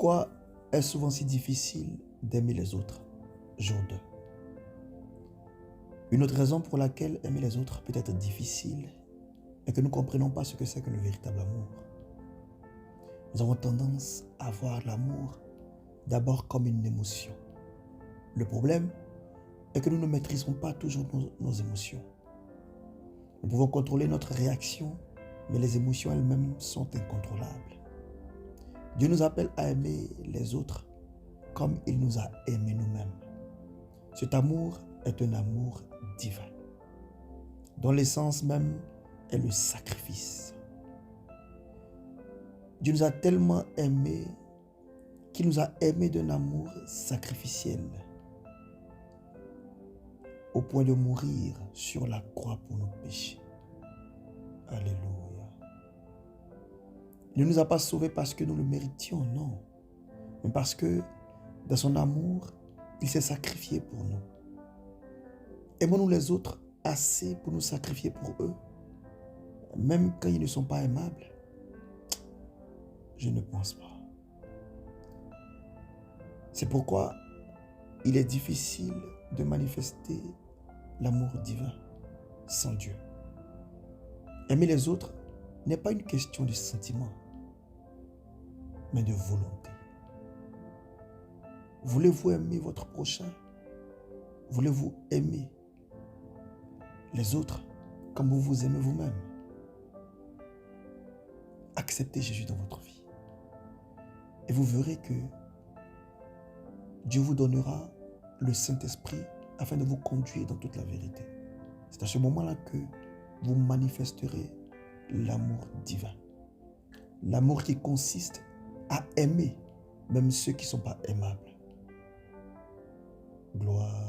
Pourquoi est-ce souvent si difficile d'aimer les autres? Jour 2. Une autre raison pour laquelle aimer les autres peut être difficile est que nous ne comprenons pas ce que c'est que le véritable amour. Nous avons tendance à voir l'amour d'abord comme une émotion. Le problème est que nous ne maîtrisons pas toujours nos émotions. Nous pouvons contrôler notre réaction, mais les émotions elles-mêmes sont incontrôlables. Dieu nous appelle à aimer les autres comme il nous a aimés nous-mêmes. Cet amour est un amour divin, dont l'essence même est le sacrifice. Dieu nous a tellement aimés qu'il nous a aimés d'un amour sacrificiel, au point de mourir sur la croix pour nos péchés. Alléluia. Il ne nous a pas sauvés parce que nous le méritions, non, mais parce que dans son amour, il s'est sacrifié pour nous. Aimons-nous les autres assez pour nous sacrifier pour eux, même quand ils ne sont pas aimables? Je ne pense pas. C'est pourquoi il est difficile de manifester l'amour divin sans Dieu. Aimer les autres n'est pas une question de sentiment, mais de volonté. Voulez-vous aimer votre prochain? Voulez-vous aimer les autres comme vous vous aimez vous-même? Acceptez Jésus dans votre vie. Et vous verrez que Dieu vous donnera le Saint-Esprit afin de vous conduire dans toute la vérité. C'est à ce moment-là que vous manifesterez l'amour divin. L'amour qui consiste à aimer même ceux qui ne sont pas aimables. Gloire